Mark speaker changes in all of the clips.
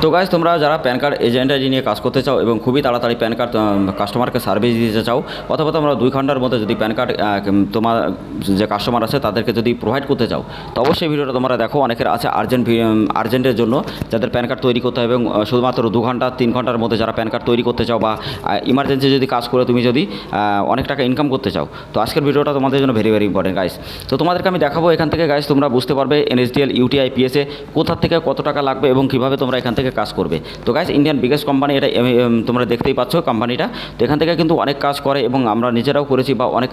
Speaker 1: তো গাইজ তোমরা যারা প্যান কার্ড এজেন্ট আইডি নিয়ে কাজ করতে চাও এবং খুবই তাড়াতাড়ি প্যান কার্ড কাস্টমারকে সার্ভিস দিতে চাও, অথবা তোমরা 2 ঘন্টার মধ্যে যদি প্যান কার্ড তোমার যে কাস্টমার আছে তাদেরকে যদি প্রোভাইড করতে চাও, তো অবশ্যই ভিডিওটা তোমরা দেখো। অনেকের আছে আর্জেন্টের জন্য যাদের প্যান কার্ড তৈরি করতে হবে এবং শুধুমাত্র 2 ঘন্টা 3 ঘন্টার মধ্যে যারা প্যান কার্ড তৈরি করতে চাও বা ইমার্জেন্সি যদি কাজ করে তুমি যদি অনেক টাকা ইনকাম করতে চাও, তো আজকের ভিডিওটা তোমাদের জন্য ভেরি ভেরি ইম্পর্টেন্ট গাইজ। তো তোমাদেরকে আমি দেখাবো এখান থেকে গাইজ, তোমরা বুঝতে পারবে NSDL UTI PSA কোথা থেকে কত টাকা লাগবে এবং কীভাবে তোমরা এখান থেকে কাজ করবে। তো গাইজ ইন্ডিয়ান বিগেস্ট কোম্পানি এটা, তোমরা দেখতেই পাচ্ছ কোম্পানিটা। তো এখান থেকে কিন্তু অনেক কাজ করে এবং আমরা নিজেরাও করেছি বা অনেক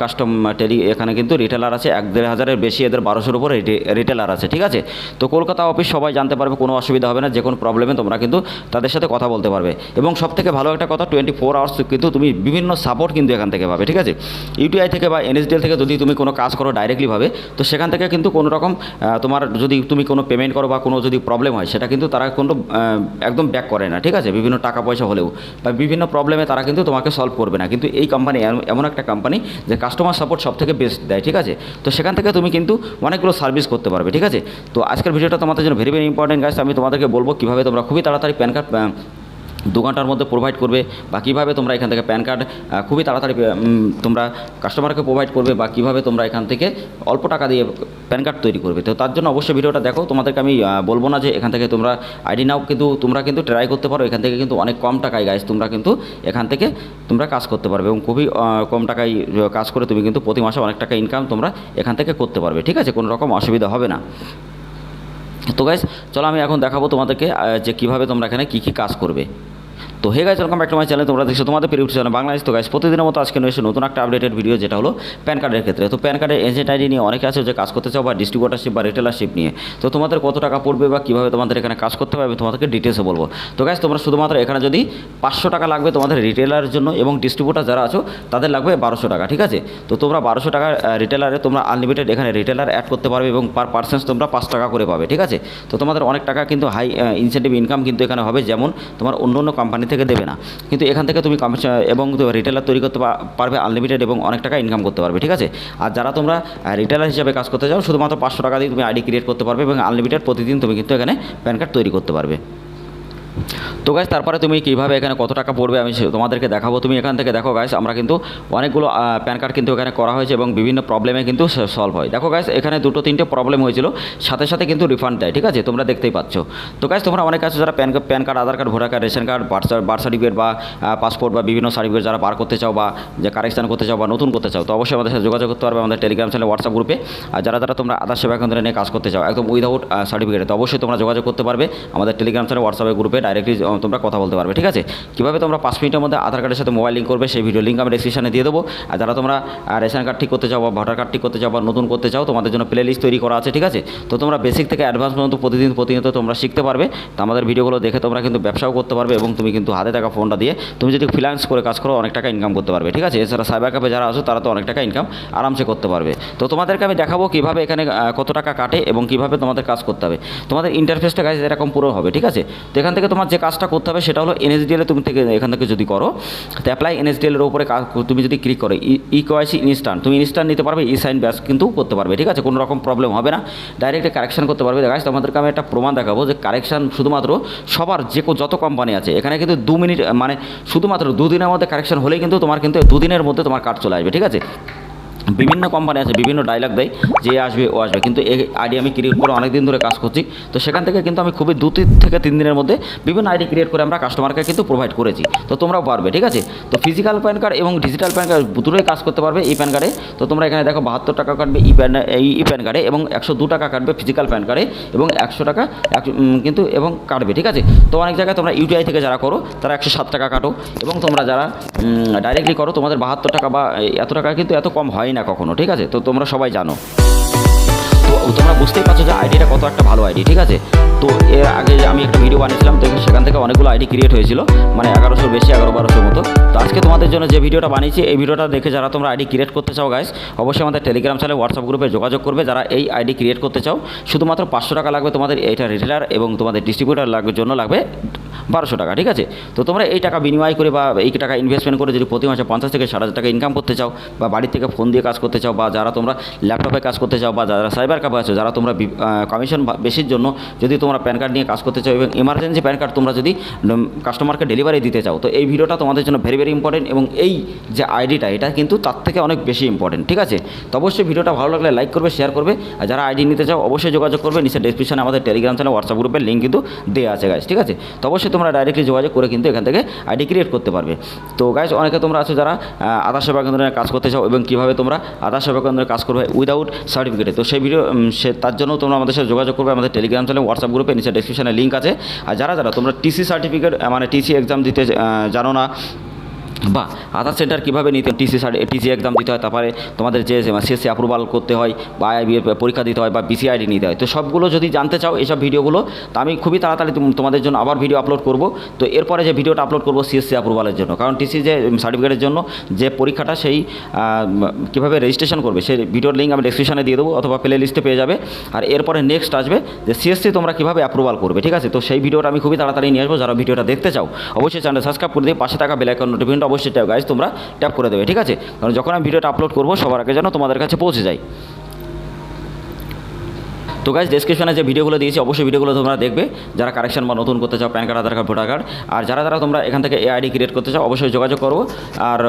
Speaker 1: এখানে কিন্তু রিটেলার আছে 1-1.5 হাজারের বেশি, এদের 1200-এর উপরে রিটেলার আছে, ঠিক আছে। তো কলকাতা অফিস সবাই জানতে পারবে, কোনো অসুবিধা হবে না, যে কোনো প্রবলেমে তোমরা কিন্তু তাদের সাথে কথা বলতে পারবে। এবং সবথেকে ভালো একটা কথা 24 আওয়ার্স কিন্তু তুমি বিভিন্ন সাপোর্ট কিন্তু এখান থেকে পাবে, ঠিক আছে। UTI থেকে বা NSDL থেকে যদি তুমি কোনো কাজ করো ডাইরেক্টলিভাবে, তো সেখান থেকে কিন্তু কোনো রকম তোমার যদি তুমি কোনো পেমেন্ট করো বা কোনো যদি প্রবলেম হয়, সেটা কিন্তু তারা কোনো একদম ব্যাক করে না, ঠিক আছে। বিভিন্ন টাকা পয়সা হলেও বা বিভিন্ন প্রবলেমে তারা কিন্তু তোমাকে সলভ করবে না। কিন্তু এই কোম্পানি এমন একটা কোম্পানি যে কাস্টমার সাপোর্ট সব থেকে বেস্ট দেয়, ঠিক আছে। তো সেখান থেকে তুমি কিন্তু অনেকগুলো সার্ভিস করতে পারবে, ঠিক আছে। তো আজকের ভিডিওটা তোমাদের জন্য ভেরি ভেরি ইম্পর্টেন্ট গাইস। আমি তোমাদেরকে বলবো কীভাবে তোমরা খুবই তাড়াতাড়ি প্যান কার্ড 2 ঘন্টার মধ্যে প্রোভাইড করবে, বা কীভাবে তোমরা এখান থেকে প্যান কার্ড খুবই তাড়াতাড়ি তোমরা কাস্টমারকে প্রোভাইড করবে, বা কীভাবে তোমরা এখান থেকে অল্প টাকা দিয়ে প্যান কার্ড তৈরি করবে। তো তার জন্য অবশ্যই ভিডিওটা দেখো। তোমাদেরকে আমি বলবো না যে এখান থেকে তোমরা আইডি নাও, কিন্তু তোমরা কিন্তু ট্রাই করতে পারো। এখান থেকে কিন্তু অনেক কম টাকায় গাইস তোমরা কিন্তু এখান থেকে তোমরা কাজ করতে পারবে এবং খুবই কম টাকায় কাজ করে তুমি কিন্তু প্রতি মাসে অনেক টাকা ইনকাম তোমরা এখান থেকে করতে পারবে, ঠিক আছে। কোনো রকম অসুবিধা হবে না। তো গাইস চলো আমি এখন দেখাবো তোমাদেরকে যে কীভাবে তোমরা এখানে কী কী কাজ করবে। তো hey guys, welcome back to my channel. তোমরা দেখছো তোমাদের প্রিয় চ্যানেল বাংলাদেশ। তো গাইস প্রতিদিনের মতো আজকে এসে নতুন একটা আপডেটেড ভিডিও, যেটা হলো প্যান কার্ডের ক্ষেত্রে। তো প্যান কার্ডের এজেন্ট আইডি নিয়ে অনেকে আছে যে কাজ করতে চাও, বা ডিস্ট্রিবিউটারশিপ বা রিটেলারশিপ নিয়ে। তো তোমাদের কত টাকা পড়বে বা কীভাবে তোমাদের এখানে কাজ করতে হবে আমি তোমাদেরকে ডিটেলসে বলবো। তো গাইস তোমরা শুধুমাত্র এখানে যদি 500 টাকা লাগবে তোমাদের রিটেলারের জন্য, এবং ডিস্ট্রিবিউটার যারা আছো তাদের লাগবে 1200 টাকা, ঠিক আছে। তো তোমরা 1200 টাকা রিটেলারে তোমরা আনলিমিটেড এখানে রিটেলার অ্যাড করতে পারবে এবং পার পার্সেন্স তোমরা 5 টাকা করে পাবে, ঠিক আছে। তো তোমাদের অনেক টাকা কিন্তু হাই ইনসেন্টিভ ইনকাম কিন্তু এখানে হবে, যেমন তোমার অন্য কোম্পানি থেকে দেবে না। কিন্তু এখান থেকে তুমি এবং রিটেলার তৈরি করতে পারবে আনলিমিটেড এবং অনেক টাকা ইনকাম করতে পারবে, ঠিক আছে। আর যারা তোমরা রিটেলার হিসাবে কাজ করতে চাও, শুধুমাত্র 500 টাকা দিয়ে তুমি আইডি ক্রিয়েট করতে পারবে এবং আনলিমিটেড প্রতিদিন তুমি কিন্তু এখানে প্যান কার্ড তৈরি করতে পারবে। তো গাইস তারপরে তুমি কীভাবে এখানে কত টাকা পড়বে আমি তোমাদেরকে দেখাবো। তুমি এখান থেকে দেখো গাইস, আমরা কিন্তু অনেকগুলো প্যান কার্ড কিন্তু এখানে করা হয়েছে এবং বিভিন্ন প্রবলেমে কিন্তু সলভ হয়। দেখো গাইস এখানে 2-3টে প্রবলেম হয়েছিল, সাথে সাথে কিন্তু রিফান্ড দেয়, ঠিক আছে। তোমরা দেখতেই পাচ্ছ। তো গাইস তোমরা অনেক আছে যারা PAN card, Aadhaar card, voter card, ration card, birth certificate বা পাসপোর্ট বা বিভিন্ন সার্টিফিকেট যারা বার করতে চাও, বা যে কারেকশন করতে চাও বা নতুন করতে চাও, তো অবশ্যই আমাদের সাথে যোগাযোগ করতে পারবে আমাদের টেলিগ্রাম চ্যানেল, হোয়াটসঅ্যাপ গ্রুপে। আর যারা তোমরা আধার সেবা কেন্দ্রে নিয়ে কাজ করতে চাও একদম উইদাউট সার্টিফিকেটে, তো অবশ্যই তোমরা যোগাযোগ করতে পারবে আমাদের টেলিগ্রাম চ্যানেল, হোয়াটসঅ্যাপ গ্রুপে ডাইরেক্টলি তোমরা কথা বলতে পারবে, ঠিক আছে। কীভাবে তোমরা 5 মিনিটের মধ্যে আধার কার্ডের সাথে মোবাইল লিঙ্ক করবে সেই ভিডিও লিঙ্ক আমি ডেসক্রিপশনে দিয়ে দেবো। আর যারা তোমরা রেশন কার্ড ঠিক করতে চাও বা ভোটার কার্ড ঠিক করতে চাও বা নতুন করতে চাও, তোমাদের জন্য প্লে লিস্ট তৈরি করা আছে, ঠিক আছে। তো তোমরা বেসিক থেকে অ্যাডভান্স পর্যন্ত প্রতিনিয়ত তোমরা শিখতে পারবে। তো আমাদের ভিডিওগুলো দেখে তোমরা কিন্তু ব্যবসাও করতে পারবে এবং তুমি কিন্তু হাতে থাকা ফোনটা দিয়ে তুমি যদি ফ্রিল্যান্স করে কাজ করো অনেক টাকা ইনকাম করতে পারবে, ঠিক আছে। এছাড়া সাইবার ক্যাফে যারা আছো তারা তো অনেক টাকা ইনকাম আরামসে করতে পারবে। তো তোমাদেরকে আমি দেখাবো কীভাবে এখানে কত টাকা কাটে এবং কীভাবে তোমাদের কাজ করতে হবে। তোমাদের ইন্টারফেসটা গাইজ এরকম পুরো হবে, ঠিক আছে। তো এখান থেকে তোমার যে কাজটা করতে হবে সেটা হলো NSDL তুমি থেকে এখান থেকে যদি করো, তো অ্যাপ্লাই NSDL এর উপরে তুমি যদি ক্লিক করো, KYC ইনস্ট্যান্ট, তুমি ইনস্ট্যান্ট নিতে পারবে, সাইন ব্যাস কিন্তু করতে পারবে, ঠিক আছে। কোনো রকম প্রবলেম হবে না, ডাইরেক্ট কারেকশন করতে পারবে। গাইস তোমাদেরকে আমি একটা প্রমাণ দেখাবো যে কারেকশন শুধুমাত্র সবার যত কোম্পানি আছে এখানে কিন্তু 2 মিনিট, মানে শুধুমাত্র 2 দিনের মধ্যে কারেকশন হলেই কিন্তু তোমার কিন্তু 2 দিনের মধ্যে তোমার কার্ড চলে আসবে, ঠিক আছে। বিভিন্ন কোম্পানি আছে বিভিন্ন ডায়লগ দেয় যে আসবে ও আসবে, কিন্তু এই আইডি আমি ক্রিয়েট করে অনেক দিন ধরে কাজ করছি। তো সেখান থেকে কিন্তু আমি খুবই 2 থেকে 3 দিনের মধ্যে বিভিন্ন আইডি ক্রিয়েট করে আমরা কাস্টমারকে কিন্তু প্রোভাইড করেছি। তো তোমরাও পারবে, ঠিক আছে। তো ফিজিক্যাল প্যান কার্ড এবং ডিজিটাল প্যান কার্ড দুটোই কাজ করতে পারবে এই প্যান কার্ডে। তো তোমরা এখানে দেখো 72 টাকা কাটবে ই প্যান কার্ডে এবং 102 টাকা কাটবে ফিজিক্যাল প্যান কার্ডে এবং 100 টাকা কিন্তু এবং কাটবে, ঠিক আছে। তো অনেক জায়গায় তোমরা UTI থেকে যারা করো তারা 107 টাকা কাটো, এবং তোমরা যারা ডাইরেক্টলি করো তোমাদের 72 টাকা বা এত টাকা কিন্তু এত কম হয় না কখনো, ঠিক আছে। তো তোমরা সবাই জানো। তো তোমরা বুঝতেই পারছো যে আইডিটা কত একটা ভালো আইডি, ঠিক আছে। তো এর আগে আমি একটা ভিডিও বানিয়েছিলাম, তো সেখান থেকে অনেকগুলো আইডি ক্রিয়েট হয়েছিল, মানে 1100 বেশি, 11-1200 মতো। তো আজকে তোমাদের জন্য যে ভিডিওটা বানিয়েছি এই ভিডিওটা দেখে যারা তোমরা আইডি ক্রিয়েট করতে চাও গাইস, অবশ্যই আমাদের টেলিগ্রাম চ্যানেল, হোয়াটসঅ্যাপ গ্রুপে যোগাযোগ করবে। যারা এই আইডি ক্রিয়েট করতে চাও শুধুমাত্র 500 টাকা লাগবে তোমাদের এইটা রিটেলার এবং তোমাদের ডিস্ট্রিবিউটার জন্য লাগবে 1200 টাকা, ঠিক আছে। তো তোমরা এই টাকা বিনিময় করে বা এই টাকা ইনভেস্টমেন্ট করে যদি প্রতি মাসে 50 থেকে 60,000 টাকা ইনকাম করতে চাও, বা বাড়ি থেকে ফোন দিয়ে কাজ করতে চাও, বা যারা তোমরা ল্যাপটপে কাজ করতে চাও, বা যারা সাইবার ক্যাফে আছো, যারা তোমরা কমিশন বেশির জন্য যদি তোমরা প্যান কার্ড নিয়ে কাজ করতে চাও এবং এমার্জেন্সি প্যান কার্ড তোমরা যদি কাস্টমারকে ডেলিভারি দিতে চাও, তো এই ভিডিওটা তোমাদের জন্য ভেরি ভেরি ইম্পর্টেন্ট, এবং এই যে আইডিটা এটা কিন্তু তার থেকে অনেক বেশি ইম্পর্টেন্ট, ঠিক আছে। তো অবশ্যই ভিডিওটা ভালো লাগলে লাইক করবে, শেয়ার করবে, আর যারা আইডি নিতে চাও অবশ্যই যোগাযোগ করবে। নিচে ডেসক্রিপশনে আমাদের টেলিগ্রাম চ্যানেল, হোয়াটসঅ্যাপ গ্রুপের লিঙ্ক কিন্তু দেওয়া আছে গাইজ, ঠিক আছে। তো অবশ্যই তোমরা ডাইরেক্টলি যোগাযোগ করে কিন্তু এখান থেকে আইডি ক্রিয়েট করতে পারবে। তো গাইজ অনেকে তোমরা আছো যারা আধার সেবা কেন্দ্রে কাজ করতে চাও এবং কীভাবে তোমরা আধার সেবা কেন্দ্রে কাজ করবে উইদাউট সার্টিফিকেটে, তো সেই ভিডিও তার জন্য তোমরা আমাদের সাথে যোগাযোগ করবে আমাদের টেলিগ্রাম চ্যানেল, হোয়াটসঅ্যাপ গ্রুপে, নিচে ডেসক্রিপশনে লিঙ্ক আছে। আর যারা তোমরা টিসি সার্টিফিকেট মানে টিসি এক্সাম দিতে জানো না, বা আধার সেন্টার কীভাবে নিতে টিসি এক্সাম দিতে হয়, তারপরে তোমাদের যে সিএসসি অ্যাপ্রুভাল করতে হয়, বা আইআইবি পরীক্ষা দিতে হয়, বা বিসিআইডি নিতে হয়, তো সবগুলো যদি জানতে চাও এইসব ভিডিওগুলো, তো আমি খুবই তাড়াতাড়ি তোমাদের জন্য আবার ভিডিও আপলোড করব। তো এরপরে যে ভিডিওটা আপলোড করব সিএসসি অ্যাপ্রুভালের জন্য, কারণ টিসি যে সার্টিফিকেটের জন্য যে পরীক্ষাটা সেই কীভাবে রেজিস্ট্রেশন করবে সেই ভিডিওর লিঙ্ক আমি ডেসক্রিপশনে দিয়ে দেবো, অথবা প্লে লিস্টে পেয়ে যাবে। আর এরপরে নেক্সট আসবে যে সিএসসি তোমরা কীভাবে অ্যাপ্রুভাল করবে, ঠিক আছে। তো সেই ভিডিওটা আমি খুবই তাড়াতাড়ি নিয়ে আসবো। যারা ভিডিওটা দেখতে চাও অবশ্যই চ্যানেল সাবস্ক্রাইব করে দিয়ে পাশে থাকা বেল আইকন নোটিফিকেশনটা অবশ্যই গাইজ তোমরা ট্যাপ করে দেবে, ঠিক আছে। কারণ যখন আমি ভিডিওটা আপলোড করবো সবার আগে যেন তোমাদের কাছে পৌঁছে যায়। তো গাইজ ডেসক্রিপশনে যে ভিডিওগুলো দিয়েছি অবশ্যই ভিডিওগুলো তোমরা দেখবে, যারা কারেকশন বা নতুন করতে চাও pan card, Aadhaar card, voter card. আর যারা তোমরা এখান থেকে আইডি ক্রিয়েট করতে চাও অবশ্যই যোগাযোগ করবো। আর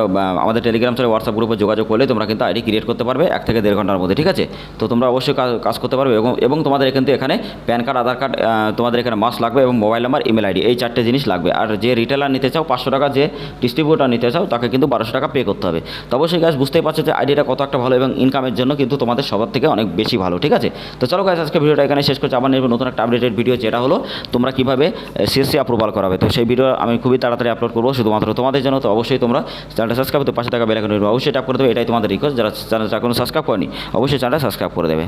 Speaker 1: আমাদের টেলিগ্রাম চ্যানেল, হোয়াটসঅ্যাপ গ্রুপে যোগাযোগ করলে তোমরা কিন্তু আইডি ক্রিয়েট করতে পারবে 1 থেকে 1.5 ঘন্টার মধ্যে, ঠিক আছে। তো তোমরা অবশ্যই কাজ করতে পারবে, এবং তোমাদের কিন্তু এখানে প্যান কার্ড, আধার কার্ড তোমাদের এখানে মাস্ট লাগবে, এবং মোবাইল নাম্বার, ইমেল আইডি, এই 4টে জিনিস লাগবে। আর যে রিটেলার নিতে চাও 500 টাকা, যে ডিস্ট্রিবিউটার নিতে চাও তাকে কিন্তু 1200 টাকা পে করতে হবে। তো অবশ্যই গাইজ বুঝতেই পারছো যে আইডিটা কত একটা ভালো, এবং ইনকামের জন্য কিন্তু তোমাদের সবার থেকে অনেক বেশি ভালো, ঠিক আছে। তো চলো গাইজ আজকে ভিডিওটা এখানে শেষ করছি। আবার নেব নতুন একটা আপডেটেড ভিডিও, যেটা হলো তোমরা কীভাবে সিএসসি অ্যাপ্রুভাল করাবে। তো সেই ভিডিও আমি খুবই তাড়াতাড়ি আপলোড করবো শুধুমাত্র তোমাদের জন্য। তো অবশ্যই তোমরা চ্যানেলটা সাবস্ক্রাইব করতে পাশে থাকা বেল আইকন অবশ্যই ট্যাপ করে দেবে, এটাই তোমাদের রিকোয়েস্ট। যারা চ্যানেলটা এখনো সাবস্ক্রাইব করেনি অবশ্যই চ্যানেলটা সাবস্ক্রাইব করে দেবে।